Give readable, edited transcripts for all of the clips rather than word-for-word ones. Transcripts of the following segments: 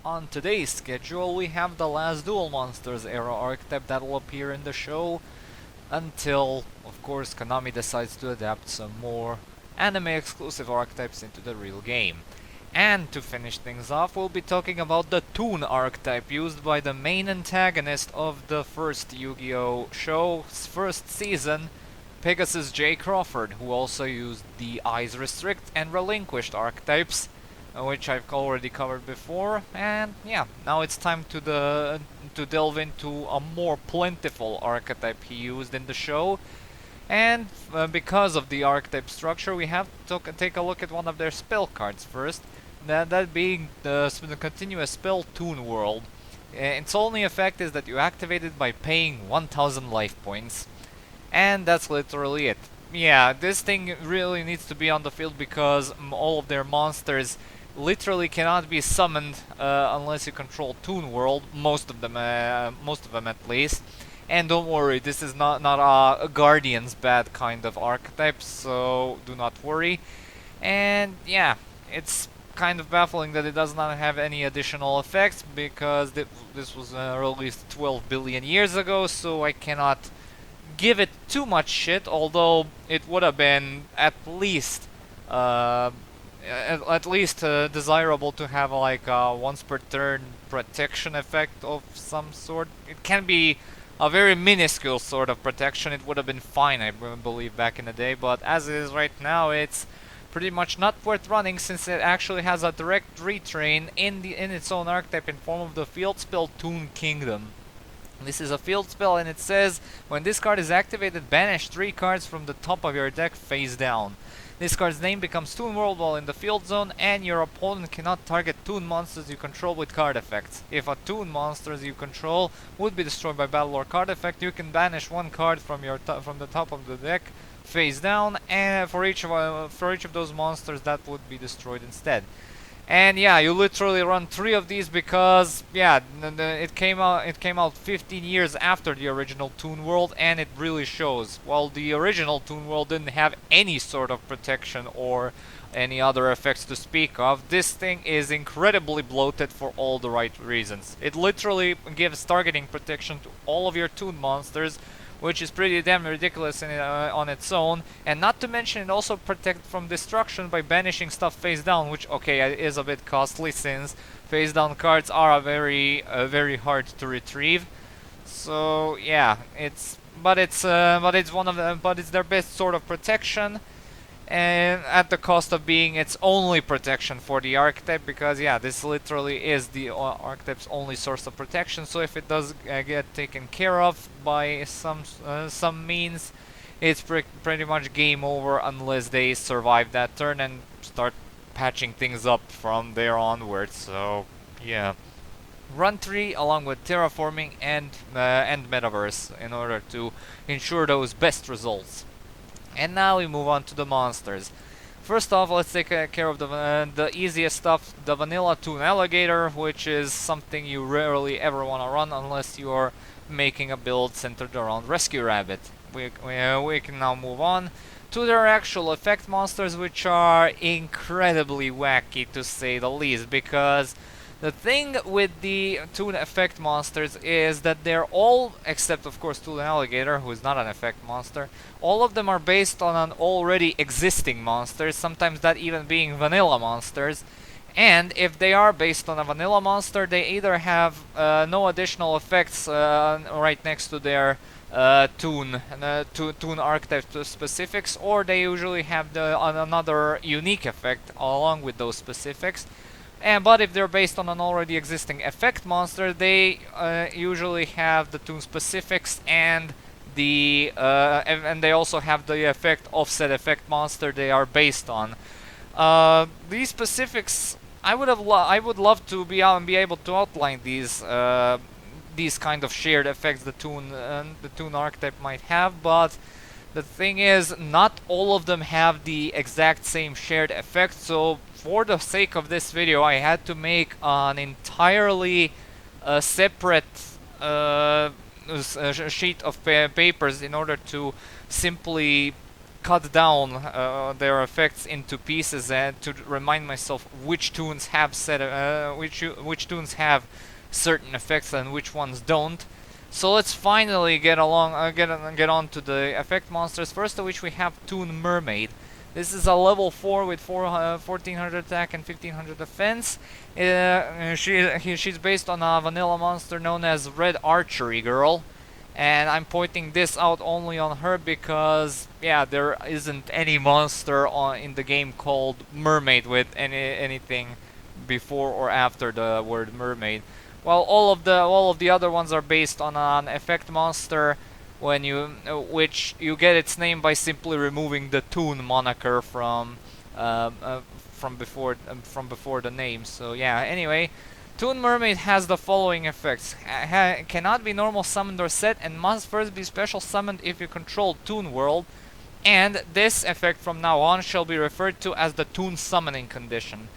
On today's schedule, we have the last Duel Monsters era archetype that will appear in the show until, of course, Konami decides to adapt some more anime-exclusive archetypes into the real game. And to finish things off, we'll be talking about the Toon archetype used by the main antagonist of the first Yu-Gi-Oh! Show's first season, Pegasus J. Crawford, who also used the Eyes Restrict and Relinquished archetypes, which I've already covered before. And yeah, now it's time to delve into a more plentiful archetype he used in the show. And because of the archetype structure, we have to take a look at one of their spell cards first. That being the continuous spell Toon World. Its only effect is that you activate it by paying 1000 life points. And that's literally it. Yeah, this thing really needs to be on the field because all of their monsters literally cannot be summoned unless you control Toon World, most of them at least. And don't worry, this is not a Guardian's bad kind of archetype, so do not worry. And yeah, it's kind of baffling that it does not have any additional effects because this was released 12 billion years ago, so I cannot give it too much shit, although it would have been at least desirable to have like a once per turn protection effect of some sort. It can be a very minuscule sort of protection. It would have been fine, I believe, back in the day, but as it is right now, it's pretty much not worth running since it actually has a direct retrain in its own archetype in form of the field spell Toon Kingdom. This is a field spell, and it says when this card is activated, banish 3 cards from the top of your deck face down. This card's name becomes Toon World while in the field zone, and your opponent cannot target Toon monsters you control with card effects. If a Toon monster you control would be destroyed by battle or card effect, you can banish 1 card from the top of the deck face down, and for each of those monsters that would be destroyed instead. And yeah, you literally run 3 of these because yeah, it came out 15 years after the original Toon World, and it really shows. While the original Toon World didn't have any sort of protection or any other effects to speak of, this thing is incredibly bloated for all the right reasons. It literally gives targeting protection to all of your Toon monsters, which is pretty damn ridiculous on its own, and not to mention it also protects from destruction by banishing stuff face down, which okay is a bit costly since face down cards are very hard to retrieve. So yeah, it's their best sort of protection, and at the cost of being its only protection for the archetype, because yeah, this literally is the archetype's only source of protection. So if it does get taken care of by some means, it's pretty much game over unless they survive that turn and start patching things up from there onwards. So yeah, run 3 along with terraforming and metaverse in order to ensure those best results. And now we move on to the monsters. First off, let's take care of the easiest stuff, the vanilla Toon Alligator, which is something you rarely ever want to run unless you're making a build centered around Rescue Rabbit. We can now move on to their actual effect monsters, which are incredibly wacky to say the least, because the thing with the Toon effect monsters is that they're all, except of course Toon Alligator, who is not an effect monster, all of them are based on an already existing monster, sometimes that even being vanilla monsters. And if they are based on a vanilla monster, they either have no additional effects right next to their Toon archetype specifics, or they usually have another unique effect along with those specifics. But if they're based on an already existing effect monster, they usually have the Toon specifics and and they also have the effect offset effect monster they are based on. These specifics, I would love to be able to outline these kind of shared effects the Toon archetype might have, but the thing is, not all of them have the exact same shared effect, so for the sake of this video, I had to make an entirely separate sheet of papers in order to simply cut down their effects into pieces and to remind myself which tunes have which tunes have certain effects and which ones don't. So let's finally get on to the effect monsters. First of which we have Toon Mermaid. This is a level 4 with 1400 attack and 1500 defense. She's based on a vanilla monster known as Red Archery Girl. And I'm pointing this out only on her because, yeah, there isn't any monster in the game called Mermaid with anything before or after the word mermaid. Well, all of the other ones are based on an effect monster, which you get its name by simply removing the Toon moniker from before the name. So yeah. Anyway, Toon Mermaid has the following effects: cannot be normal summoned or set, and must first be special summoned if you control Toon World. And this effect from now on shall be referred to as the Toon summoning condition.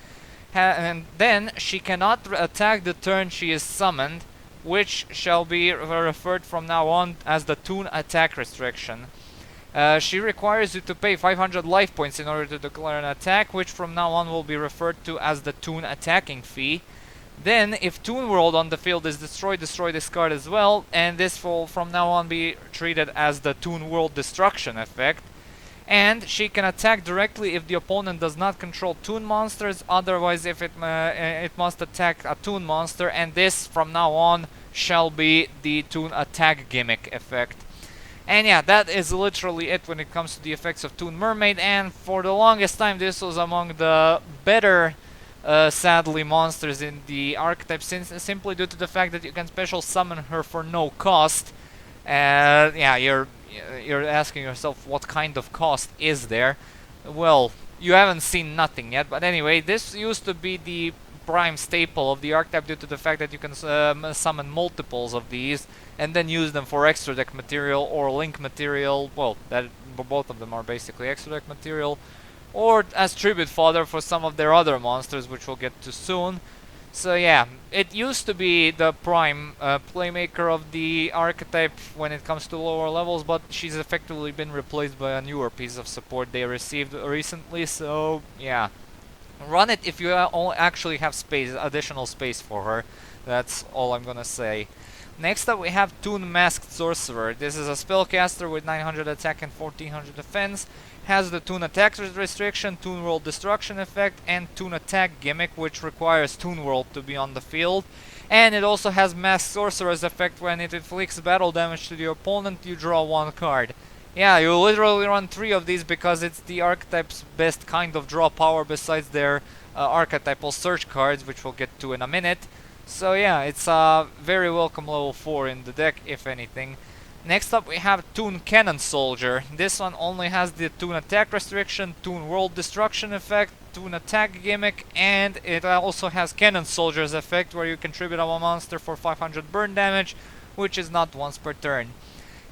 And then she cannot attack the turn she is summoned, which shall be referred from now on as the Toon attack restriction. She requires you to pay 500 life points in order to declare an attack, which from now on will be referred to as the Toon attacking fee. Then, if Toon World on the field is destroyed, destroy this card as well, and this will from now on be treated as the Toon World destruction effect. And she can attack directly if the opponent does not control Toon monsters, otherwise if it must attack a Toon monster, and this from now on shall be the Toon attack gimmick effect. And yeah, that is literally it when it comes to the effects of Toon Mermaid, and for the longest time this was among the better sadly monsters in the archetype, simply due to the fact that you can special summon her for no cost. Yeah, you're asking yourself what kind of cost is there. Well, you haven't seen nothing yet, but anyway, this used to be the prime staple of the archetype due to the fact that you can summon multiples of these and then use them for extra deck material or link material. Well, both of them are basically extra deck material, or as tribute fodder for some of their other monsters, which we'll get to soon. So yeah, it used to be the prime playmaker of the archetype when it comes to lower levels, but she's effectively been replaced by a newer piece of support they received recently. So yeah, run it if you actually have additional space for her. That's all I'm gonna say. Next up we have Toon Masked Sorcerer. This is a spellcaster with 900 attack and 1400 defense. Has the Toon attack restriction, Toon World destruction effect, and Toon attack gimmick, which requires Toon World to be on the field. And it also has Masked Sorcerer's effect. When it inflicts battle damage to the opponent, you draw one card. Yeah, you literally run 3 of these because it's the archetype's best kind of draw power besides their archetypal search cards, which we'll get to in a minute. So yeah, it's a very welcome level 4 in the deck, if anything. Next up we have Toon Cannon Soldier. This one only has the Toon attack restriction, Toon World destruction effect, Toon attack gimmick, and it also has Cannon Soldier's effect, where you contribute a monster for 500 burn damage, which is not once per turn.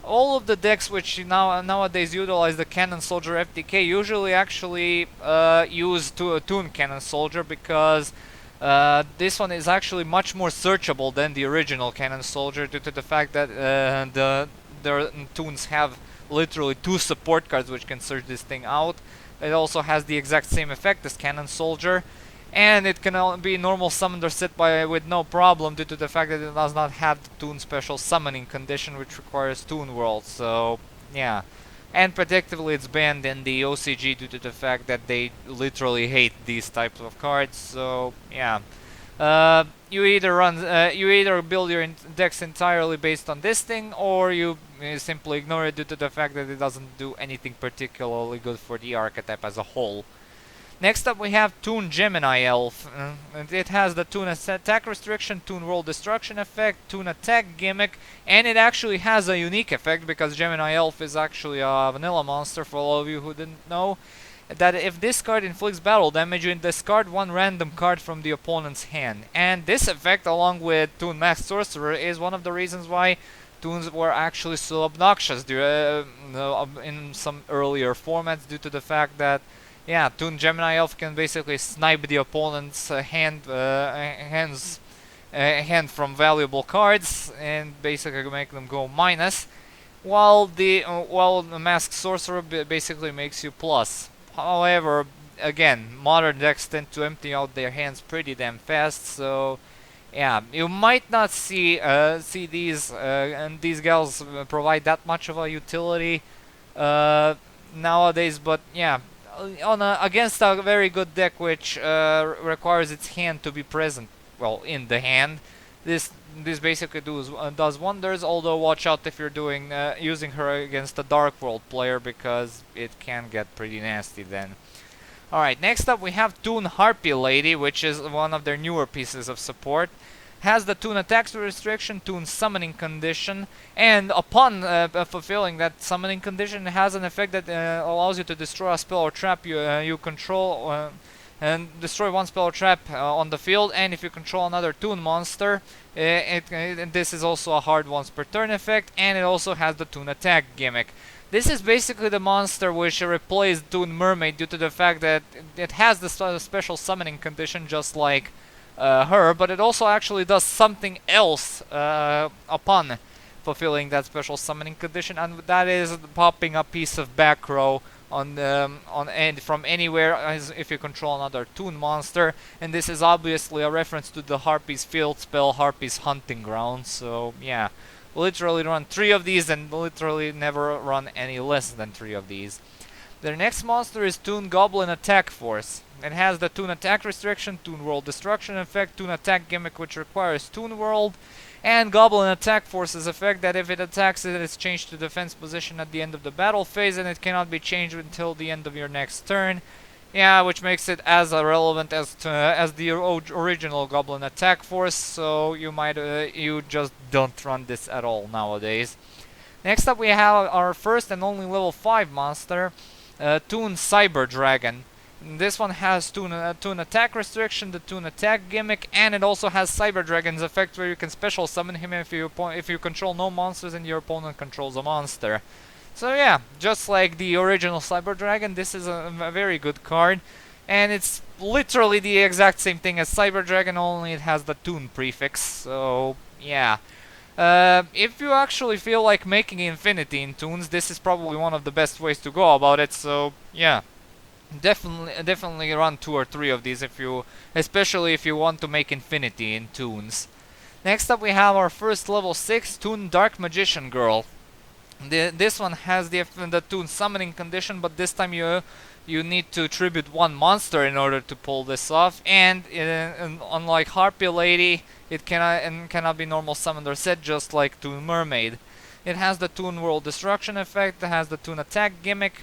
All of the decks which nowadays utilize the Cannon Soldier FTK usually actually use Toon Cannon Soldier, because this one is actually much more searchable than the original Cannon Soldier, due to the fact that their Toons have literally 2 support cards which can search this thing out. It also has the exact same effect as Cannon Soldier, and it can be normal summoned or set with no problem, due to the fact that it does not have the Toon special summoning condition, which requires Toon World. So yeah. And predictably it's banned in the OCG due to the fact that they literally hate these types of cards. So yeah, you either build your decks entirely based on this thing, or you simply ignore it due to the fact that it doesn't do anything particularly good for the archetype as a whole. Next up we have Toon Gemini Elf. It has the Toon attack restriction, Toon World destruction effect, Toon attack gimmick, and it actually has a unique effect, because Gemini Elf is actually a vanilla monster, for all of you who didn't know, that if this card inflicts battle damage, you discard 1 random card from the opponent's hand. And this effect, along with Toon Masked Sorcerer, is one of the reasons why Toons were actually so obnoxious in some earlier formats, due to the fact that yeah, Toon Gemini Elf can basically snipe the opponent's hand from valuable cards and basically make them go minus. while the Masked Sorcerer basically makes you plus. However, again, modern decks tend to empty out their hands pretty damn fast, so yeah, you might not see these and these gals provide that much of a utility uh, nowadays, but yeah, against a very good deck which requires its hand to be present, well, in the hand, this this basically does wonders. Although watch out if you're doing using her against a Dark World player, because it can get pretty nasty then. Alright, next up we have Toon Harpy Lady, which is one of their newer pieces of support. Has the Toon Attacks restriction, Toon Summoning condition, and upon fulfilling that summoning condition, it has an effect that allows you to destroy a spell or trap you control, and destroy one spell or trap on the field, and if you control another Toon monster, this is also a hard once per turn effect, and it also has the Toon Attack gimmick. This is basically the monster which replaced Toon Mermaid due to the fact that it has the special summoning condition just like her, but it also actually does something else upon fulfilling that special summoning condition, and that is popping a piece of back row from anywhere as if you control another Toon monster, and this is obviously a reference to the Harpy's field spell, Harpy's Hunting Ground. So yeah, literally run 3 of these and literally never run any less than 3 of these. Their next monster is Toon Goblin Attack Force. It has the Toon Attack restriction, Toon World Destruction effect, Toon Attack gimmick which requires Toon World, and Goblin Attack Force's effect that if it attacks it is changed to defense position at the end of the battle phase, and it cannot be changed until the end of your next turn. Yeah, which makes it as relevant as the original Goblin Attack Force, so you just don't run this at all nowadays. Next up we have our first and only level 5 monster, Toon Cyber Dragon. This one has Toon Attack restriction, the Toon Attack gimmick, and it also has Cyber Dragon's effect where you can special summon him if you control no monsters and your opponent controls a monster. So yeah, just like the original Cyber Dragon, this is a very good card, and it's literally the exact same thing as Cyber Dragon, only it has the Toon prefix. So yeah. If you actually feel like making infinity in Toons, this is probably one of the best ways to go about it. So yeah, definitely run 2 or 3 of these especially if you want to make infinity in Toons. Next up we have our first level 6 Toon Dark Magician Girl. This one has the Toon Summoning condition, but this time you need to tribute 1 monster in order to pull this off, and unlike Harpy Lady, it cannot be normal summoned or set, just like Toon Mermaid. It has the Toon World Destruction effect, it has the Toon Attack gimmick,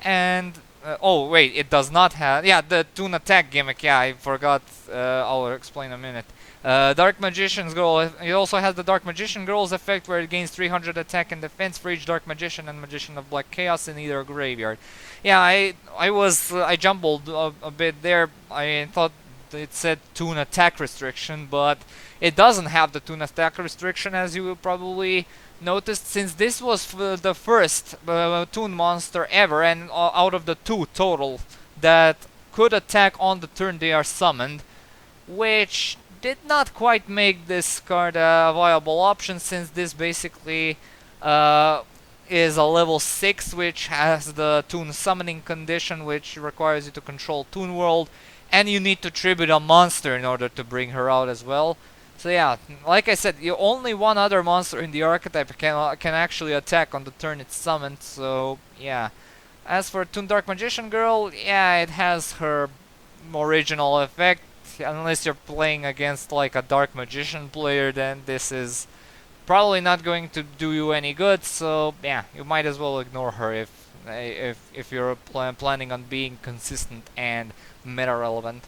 and oh wait, it does not have, yeah, the Toon Attack gimmick, yeah, I forgot, I'll explain in a minute. Dark Magician's Girl, it also has the Dark Magician Girl's effect where it gains 300 attack and defense for each Dark Magician and Magician of Black Chaos in either graveyard. Yeah, I jumbled a bit there. I thought it said Toon Attack restriction, but it doesn't have the Toon Attack restriction, as you probably noticed, since this was the first Toon monster ever, and out of the 2 total that could attack on the turn they are summoned, which did not quite make this card a viable option, since this basically is a level 6 which has the Toon Summoning condition, which requires you to control Toon World, and you need to tribute a monster in order to bring her out as well. So yeah, like I said, only one other monster in the archetype can actually attack on the turn it's summoned, so yeah. As for Toon Dark Magician Girl, yeah, it has her original effect. Unless you're playing against like a Dark Magician player, then this is probably not going to do you any good, so yeah, you might as well ignore her if you're planning on being consistent and meta relevant.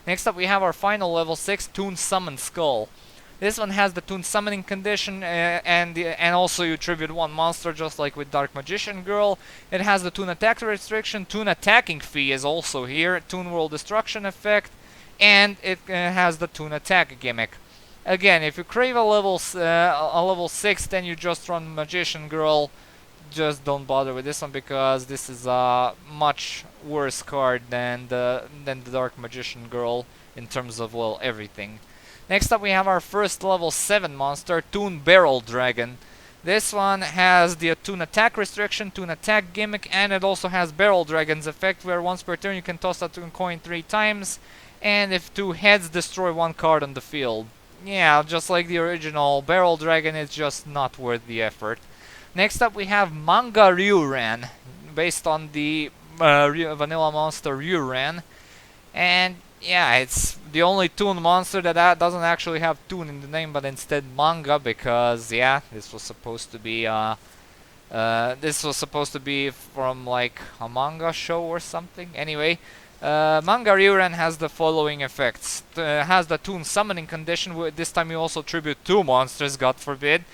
Next up we have our final level 6 Toon Summon Skull. This one has the Toon Summoning condition, and also you tribute 1 monster just like with Dark Magician Girl. It has the Toon Attack restriction, Toon Attacking Fee is also here, Toon World Destruction effect, and it has the Toon Attack gimmick. Again, if you crave a level 6, then you just run Magician Girl. Just don't bother with this one, because this is a much worse card than the Dark Magician Girl in terms of, well, everything. Next up we have our first level 7 monster, Toon Barrel Dragon. This one has the Toon attack restriction, Toon attack gimmick, and it also has Barrel Dragon's effect, where once per turn you can toss a Toon coin 3 times, and if 2 heads, destroy 1 card on the field. Yeah, just like the original Barrel Dragon, it's just not worth the effort. Next up we have Manga Ryuran, based on the vanilla monster Ryuran. And yeah, it's the only Toon monster that doesn't actually have Toon in the name, but instead manga, because yeah, this was supposed to be from like a manga show or something. Anyway, Manga Ryuran has the following effects. Has the Toon summoning condition. This time you also tribute 2 monsters, God forbid.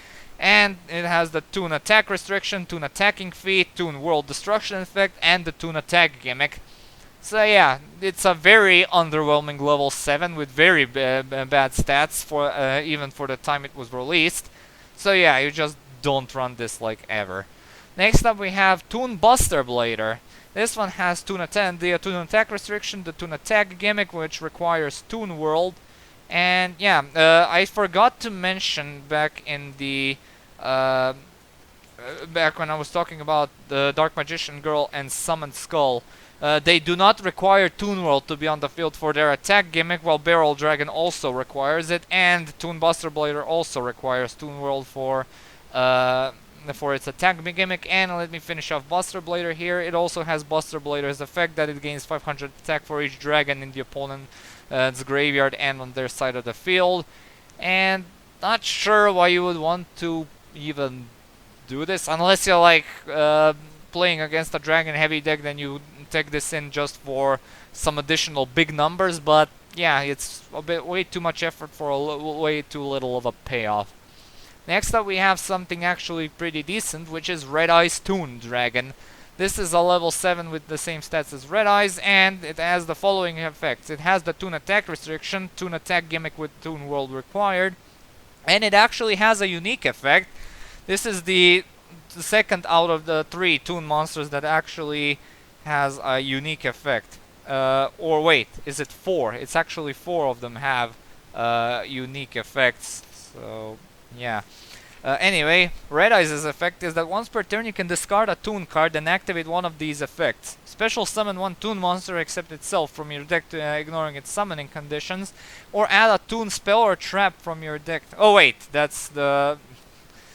And it has the Toon attack restriction, Toon attacking feat, Toon World destruction effect, and the Toon attack gimmick. So yeah, it's a very underwhelming level 7 with very bad stats for even for the time it was released. So yeah, you just don't run this like ever. Next up we have Toon Buster Blader. This one has the Toon attack restriction, the Toon attack gimmick, which requires Toon World. And yeah, I forgot to mention back in the back when I was talking about the Dark Magician Girl and Summoned Skull. They do not require Toon World to be on the field for their attack gimmick, while Barrel Dragon also requires it, and Toon Buster Blader also requires Toon World for its attack gimmick. And let me finish off Buster Blader here. It also has Buster Blader's effect that it gains 500 attack for each dragon in the opponent's graveyard and on their side of the field. And not sure why you would want to even do this, unless you're like playing against a dragon heavy deck, then you take this in just for some additional big numbers. But yeah, it's a bit way too much effort for way too little of a payoff. Next up we have something actually pretty decent, which is Red Eyes Toon Dragon. This is a level 7 with the same stats as Red Eyes, and it has the following effects. It has the Toon attack restriction, Toon attack gimmick with Toon World required, and it actually has a unique effect. This is the second out of the 3 Toon monsters that actually has a unique effect. Or wait, is it 4? It's actually 4 of them have unique effects. So yeah. Anyway, Red Eyes' effect is that once per turn you can discard a Toon card and activate one of these effects. Special summon 1 Toon monster except itself from your deck, ignoring its summoning conditions, or add a Toon spell or trap from your deck. Oh wait, that's the...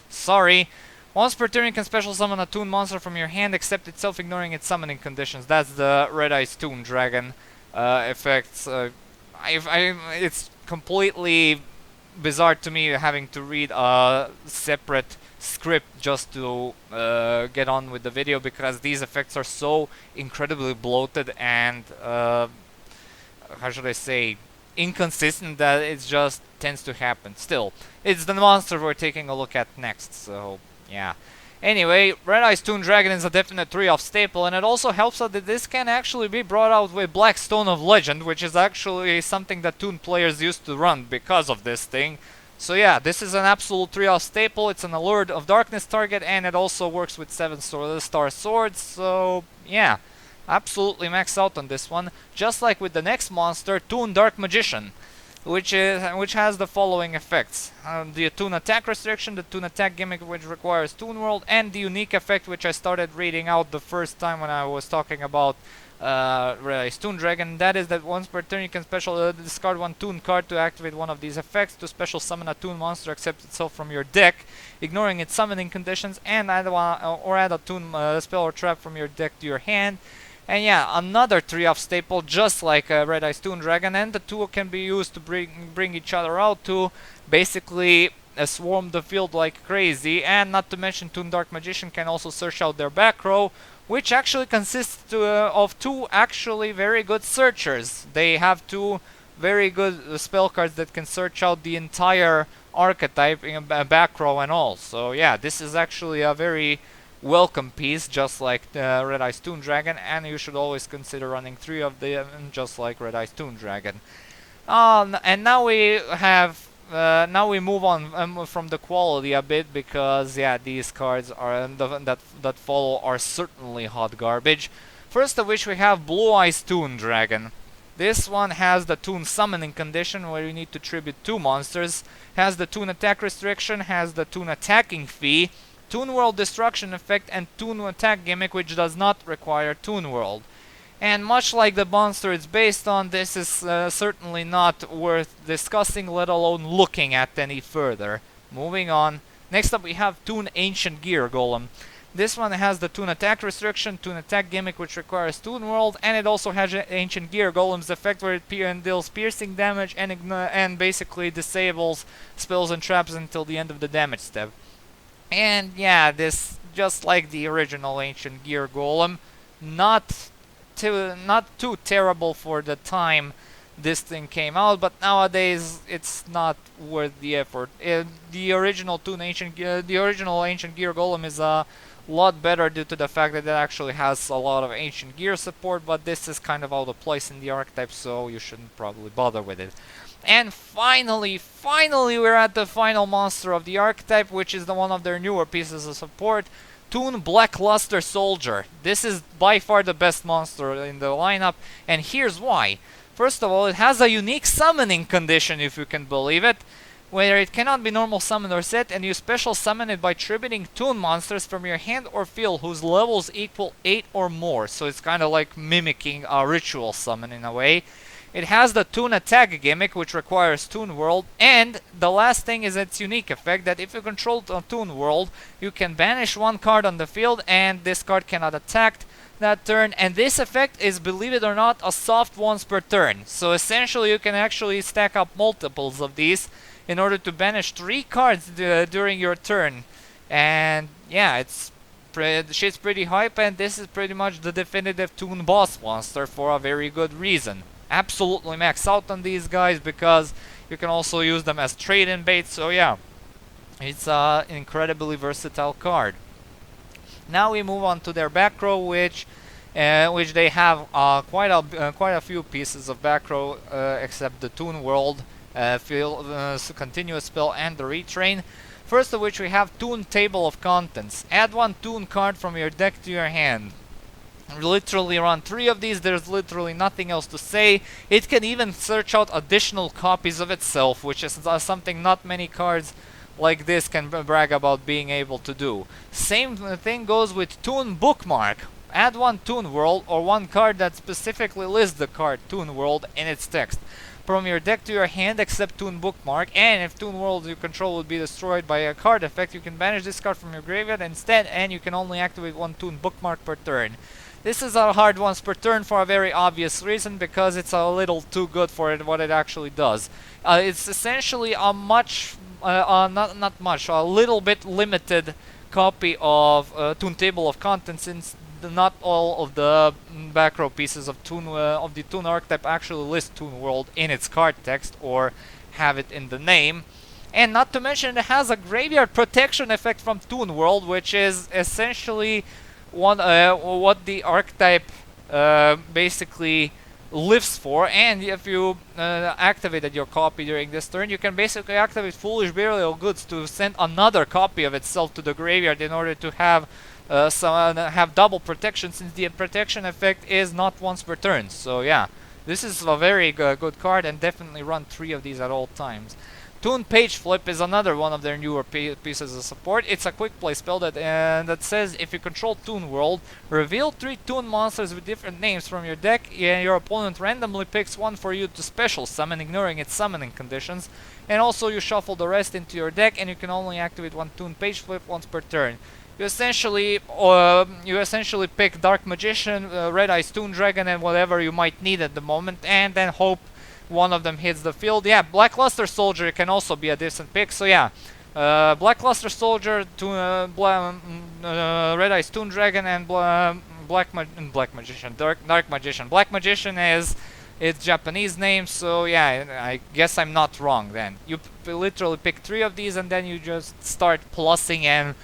Sorry. Once per turn you can special summon a Toon monster from your hand except itself, ignoring its summoning conditions. That's the Red Eyes Toon Dragon effects. It's completely bizarre to me having to read a separate script just to get on with the video, because these effects are so incredibly bloated and how should I say, inconsistent, that it just tends to happen. Still, it's the monster we're taking a look at next, so yeah. Anyway, Red Eyes Toon Dragon is a definite 3-off staple, and it also helps out that this can actually be brought out with Black Stone of Legend, which is actually something that Toon players used to run because of this thing. So yeah, this is an absolute 3-off staple. It's an Allure of Darkness target, and it also works with 7-star swords, so yeah. Absolutely max out on this one. Just like with the next monster, Toon Dark Magician, which has the following effects: the Toon attack restriction, the Toon attack gimmick, which requires Toon World, and the unique effect, which I started reading out the first time when I was talking about Red Eyes Toon Dragon. That is that once per turn you can special discard 1 Toon card to activate one of these effects, to special summon a Toon monster except itself from your deck, ignoring its summoning conditions, and add a Toon spell or trap from your deck to your hand. And yeah, another 3-off staple, just like Red Eyes Toon Dragon, and the two can be used to bring each other out to basically swarm the field like crazy. And not to mention, Toon Dark Magician can also search out their back row, which actually consists of 2 actually very good searchers. They have 2 very good spell cards that can search out the entire archetype in back row and all. So yeah, this is actually a very welcome piece, just like Red Eyes Toon Dragon, and you should always consider running 3 of them, just like Red Eyes Toon Dragon. And now we have now we move on from the quality a bit, because yeah, these cards are that follow are certainly hot garbage. First of which we have Blue Eyes Toon Dragon. This one has the Toon Summoning condition where you need to tribute 2 monsters, has the Toon Attack restriction, has the Toon Attacking fee, Toon World Destruction effect, and Toon Attack gimmick, which does not require Toon World. And much like the monster it's based on, this is certainly not worth discussing, let alone looking at any further. Moving on. Next up we have Toon Ancient Gear Golem. This one has the Toon Attack restriction, Toon Attack gimmick which requires Toon World, and it also has Ancient Gear Golem's effect where it deals piercing damage and basically disables spells and traps until the end of the damage step. And yeah, this, just like the original Ancient Gear Golem, not too terrible for the time this thing came out, but nowadays it's not worth the effort. The original Ancient Gear Golem is a lot better due to the fact that it actually has a lot of Ancient Gear support, but this is kind of out of place in the archetype, so you shouldn't probably bother with it. And finally, we're at the final monster of the archetype, which is one of their newer pieces of support, Toon Blackluster Soldier. This is by far the best monster in the lineup, and here's why. First of all, it has a unique summoning condition, if you can believe it, where it cannot be normal summoned or set, and you special summon it by tributing Toon monsters from your hand or field whose levels equal 8 or more. So it's kind of like mimicking a ritual summon in a way. It has the Toon Attack gimmick, which requires Toon World, and the last thing is its unique effect that if you control a Toon World, you can banish 1 card on the field, and this card cannot attack that turn, and this effect is, believe it or not, a soft once per turn. So essentially you can actually stack up multiples of these in order to banish 3 cards during your turn. And yeah, shit's pretty hype, and this is pretty much the definitive Toon boss monster for a very good reason. Absolutely max out on these guys because you can also use them as trade-in bait, so yeah, it's an incredibly versatile card. Now we move on to their back row, which they have quite a few pieces of back row, except the Toon World, continuous spell, and the retrain. First of which we have Toon Table of Contents. Add 1 Toon card from your deck to your hand. Literally run 3 of these, there's literally nothing else to say. It can even search out additional copies of itself, which is something not many cards like this can brag about being able to do. Same thing goes with Toon Bookmark. Add 1 Toon World or 1 card that specifically lists the card Toon World in its text from your deck to your hand except Toon Bookmark, and if Toon World you control would be destroyed by a card effect, you can banish this card from your graveyard instead, and you can only activate 1 Toon Bookmark per turn. This is a hard once per turn for a very obvious reason, because it's a little too good for what it actually does. It's essentially a a little bit limited copy of Toon Table of Contents, since not all of the back row pieces of the Toon archetype actually list Toon World in its card text or have it in the name. And not to mention it has a graveyard protection effect from Toon World, which is essentially what the archetype basically lives for. And if you activated your copy during this turn, you can basically activate Foolish Burial Goods to send another copy of itself to the graveyard in order to have double protection, since the protection effect is not once per turn. So yeah, this is a very good card, and definitely run 3 of these at all times. Toon Page Flip is another one of their newer pieces of support. It's a quick play spell that says if you control Toon World, reveal 3 Toon monsters with different names from your deck, and your opponent randomly picks 1 for you to special summon, ignoring its summoning conditions, and also you shuffle the rest into your deck, and you can only activate 1 Toon Page Flip once per turn. You essentially pick Dark Magician, Red Eyes Toon Dragon, and whatever you might need at the moment, and then hope one of them hits the field. Yeah, Blackluster Soldier can also be a decent pick. So yeah, Blackluster Soldier, Red Eyes Toon Dragon, and Dark Magician. Black Magician is its Japanese name, so yeah, I guess I'm not wrong then. You literally pick 3 of these, and then you just start plussing and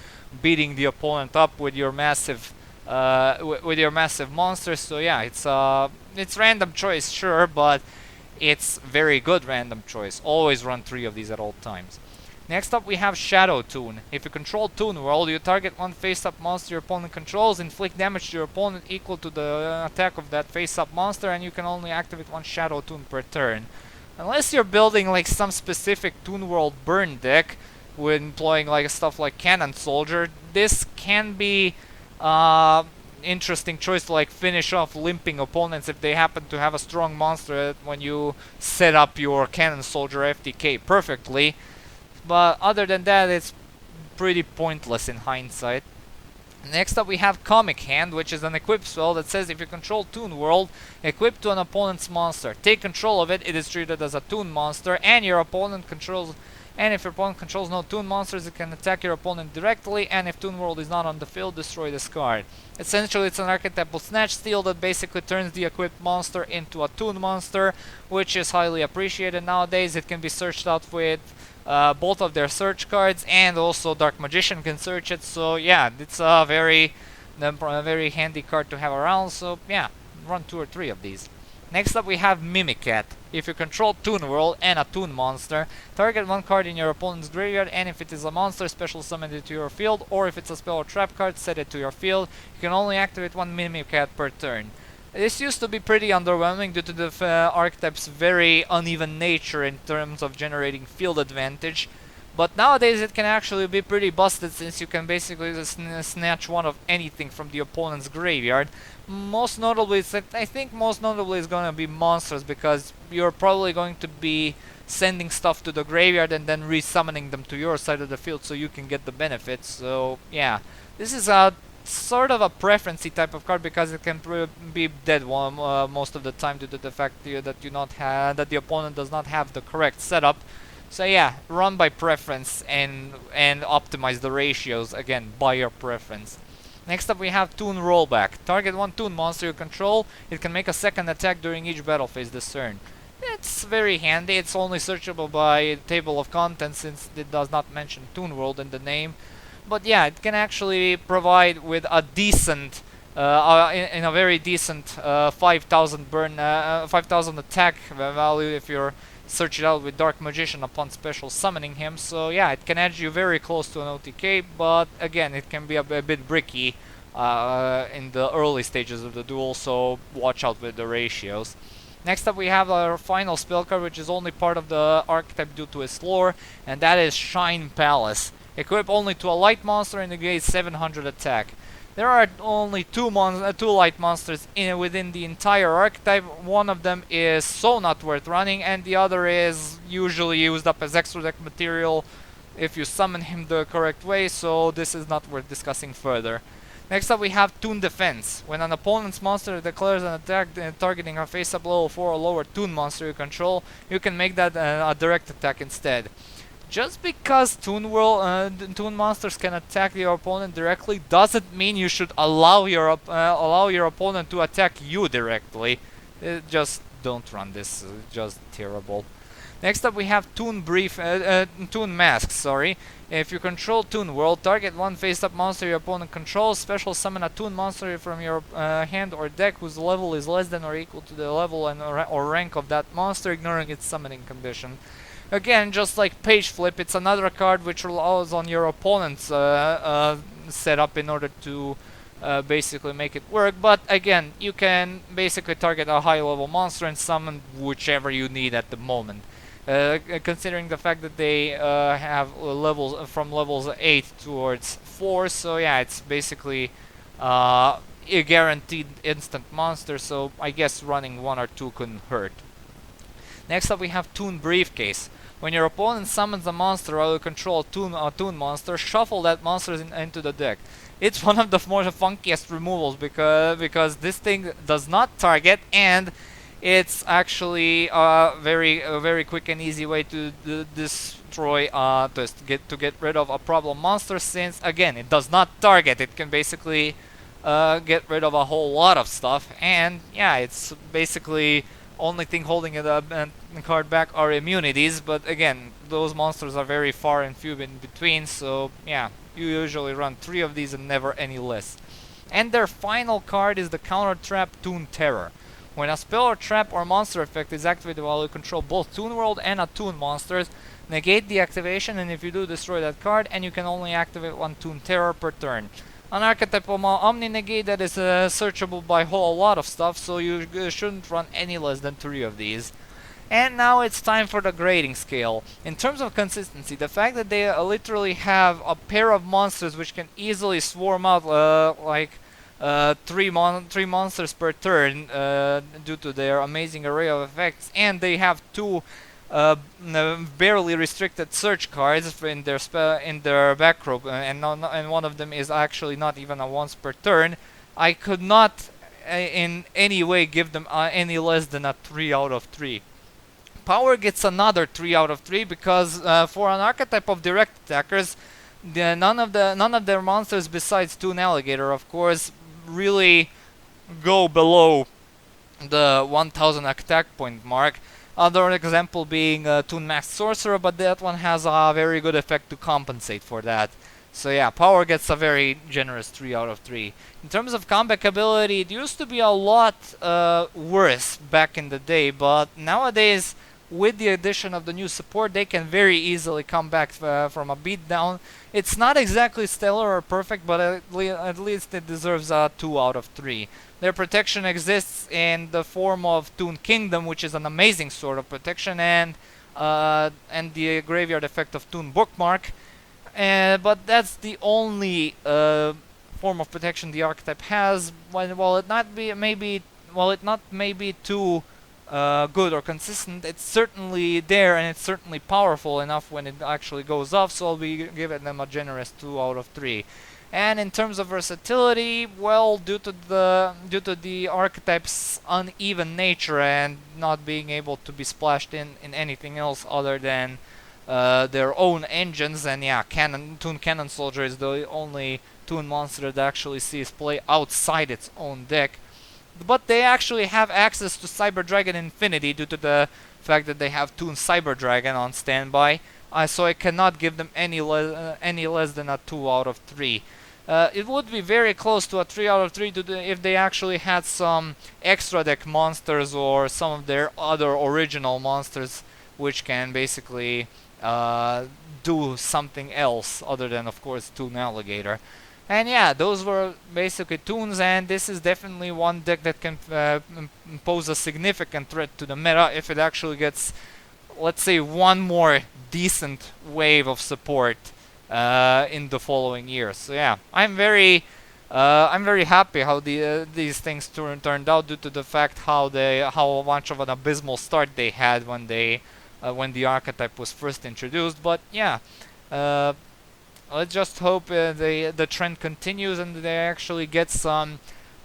beating the opponent up with your massive monsters. So yeah, it's random choice, sure, but it's very good random choice. Always run 3 of these at all times. Next up we have Shadow Toon. If you control Toon World, you target one face-up monster your opponent controls, inflict damage to your opponent equal to the attack of that face-up monster, and you can only activate one Shadow Toon per turn. Unless you're building like some specific Toon World burn deck, with employing like stuff like Cannon Soldier, this can be interesting choice to like finish off limping opponents if they happen to have a strong monster when you set up your Cannon Soldier FTK perfectly. But other than that, it's pretty pointless in hindsight. Next up we have Comic Hand, which is an equip spell that says if you control Toon World, equip to an opponent's monster. Take control of it, it is treated as a Toon monster, and your opponent controls... And if your opponent controls no Toon monsters, it can attack your opponent directly, and if Toon World is not on the field, destroy this card. Essentially, it's an archetypal Snatch Steal that basically turns the equipped monster into a Toon monster, which is highly appreciated nowadays. It can be searched out with both of their search cards, and also Dark Magician can search it, so yeah, it's a very handy card to have around, so yeah, run 2 or 3 of these. Next up we have Mimikat. If you control Toon World and a Toon monster, target one card in your opponent's graveyard, and if it is a monster, special summon it to your field, or if it's a spell or trap card, set it to your field. You can only activate one Mimikat per turn. This used to be pretty underwhelming due to the archetype's very uneven nature in terms of generating field advantage, but nowadays it can actually be pretty busted since you can basically just snatch one of anything from the opponent's graveyard. Most notably, I think most notably is going to be monsters, because you're probably going to be sending stuff to the graveyard and then resummoning them to your side of the field so you can get the benefits. So yeah, this is a sort of a preference-y type of card, because it can be dead most of the time due to the fact that the opponent does not have the correct setup. So yeah, run by preference and optimize the ratios, again, by your preference. Next up we have Toon Rollback. Target one Toon monster you control. It can make a second attack during each battle phase this turn. It's very handy. It's only searchable by table of contents since it does not mention Toon World in the name. But yeah, it can actually provide with a decent, in a very decent 5,000 burn, 5,000 attack value if you're search it out with Dark Magician upon special summoning him. So yeah, it can edge you very close to an OTK, but again, it can be a bit bricky in the early stages of the duel, so watch out with the ratios. Next up we have our final spell card, which is only part of the archetype due to its lore, and that is Shine Palace. Equip only to a light monster and negate 700 attack. There are only two light monsters within the entire archetype. One of them is so not worth running, and the other is usually used up as extra deck material if you summon him the correct way, so this is not worth discussing further. Next up we have Toon Defense. When an opponent's monster declares an attack targeting a face-up level 4 or lower Toon monster you control, you can make that a direct attack instead. Just because Toon monsters can attack your opponent directly doesn't mean you should allow your opponent to attack you directly. Just don't run this. Just terrible. Next up we have Toon Mask. Sorry. If you control Toon World, target one face-up monster your opponent controls. Special summon a Toon monster from your hand or deck whose level is less than or equal to the level or rank of that monster, ignoring its summoning condition. Again, just like Page Flip, it's another card which relies on your opponent's setup in order to basically make it work. But again, you can basically target a high-level monster and summon whichever you need at the moment. Considering the fact that they have levels from levels 8 towards 4, so yeah, it's basically a guaranteed instant monster. So I guess running 1 or 2 couldn't hurt. Next up we have Toon Briefcase. When your opponent summons a monster while you control a Toon monster, shuffle that monster into the deck. It's one of the more funkiest removals because this thing does not target, and it's actually a very quick and easy way to destroy to get rid of a problem monster, since again it does not target. It can basically get rid of a whole lot of stuff, and yeah, it's basically only thing holding the card back are immunities, but again, those monsters are very far and few in between, so yeah, you usually run 3 of these and never any less. And their final card is the Counter Trap Toon Terror. When a spell or trap or monster effect is activated while you control both Toon World and a Toon monster, negate the activation, and if you do, destroy that card, and you can only activate one Toon Terror per turn. An archetype of Omni Negate that is searchable by a whole lot of stuff, so you shouldn't run any less than 3 of these. And now it's time for the grading scale. In terms of consistency, the fact that they literally have a pair of monsters which can easily swarm out like three monsters per turn due to their amazing array of effects, and they have 2 barely restricted search cards in their back row, and one of them is actually not even a once per turn. I could not in any way give them any less than a 3 out of 3. Power gets another 3 out of 3 because for an archetype of direct attackers, none of their monsters besides Toon Alligator, of course, really go below the 1000 attack point mark. Other example being Toon Masked Sorcerer, but that one has a very good effect to compensate for that. So yeah, Power gets a very generous 3 out of 3. In terms of comeback ability, it used to be a lot worse back in the day, but nowadays, with the addition of the new support, they can very easily come back from a beatdown. It's not exactly stellar or perfect, but at least it deserves a 2 out of 3. Their protection exists in the form of Toon Kingdom, which is an amazing sort of protection, and the graveyard effect of Toon Bookmark. But that's the only form of protection the archetype has. While it not may be too good or consistent, it's certainly there, and it's certainly powerful enough when it actually goes off, so I'll be giving them a generous 2 out of 3. And in terms of versatility, well, due to the archetype's uneven nature and not being able to be splashed in anything else other than their own engines, and yeah, Toon Cannon Soldier is the only Toon monster that actually sees play outside its own deck. But they actually have access to Cyber Dragon Infinity due to the fact that they have Toon Cyber Dragon on standby. So I cannot give them any less than a 2 out of 3. It would be very close to a 3 out of 3 if they actually had some extra deck monsters or some of their other original monsters which can basically do something else other than, of course, Toon Alligator. And yeah, those were basically Toons, and this is definitely one deck that can pose a significant threat to the meta if it actually gets, let's say, one more decent wave of support in the following years. So yeah, I'm very happy how these things turned out due to the fact how much of an abysmal start they had when the archetype was first introduced. But yeah, let's just hope the trend continues and they actually get some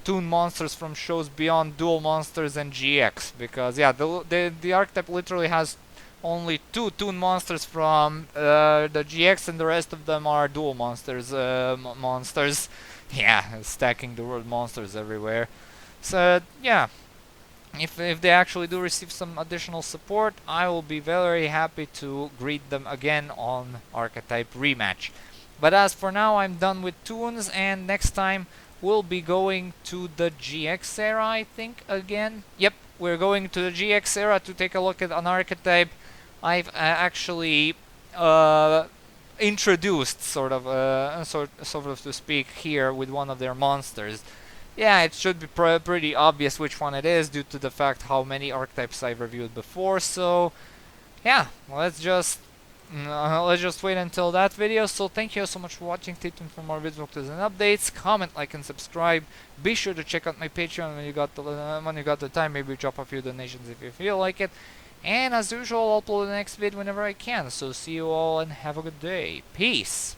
Toon monsters from shows beyond Dual Monsters and GX, because yeah, the archetype literally has only 2 Toon monsters from the GX, and the rest of them are Dual Monsters monsters. Yeah, stacking the word monsters everywhere. So yeah, if they actually do receive some additional support, I will be very happy to greet them again on Archetype Rematch. But as for now, I'm done with Toons, and next time we'll be going to the GX era, I think, again. Yep, we're going to the GX era to take a look at an archetype I've actually introduced, sort of to speak, here with one of their monsters. Yeah, it should be pretty obvious which one it is due to the fact how many archetypes I've reviewed before. So yeah, let's just wait until that video. So thank you so much for watching. Stay tuned for more videos and updates. Comment, like, and subscribe. Be sure to check out my Patreon when you got the time. Maybe drop a few donations if you feel like it. And as usual, I'll upload the next vid whenever I can. So see you all and have a good day. Peace.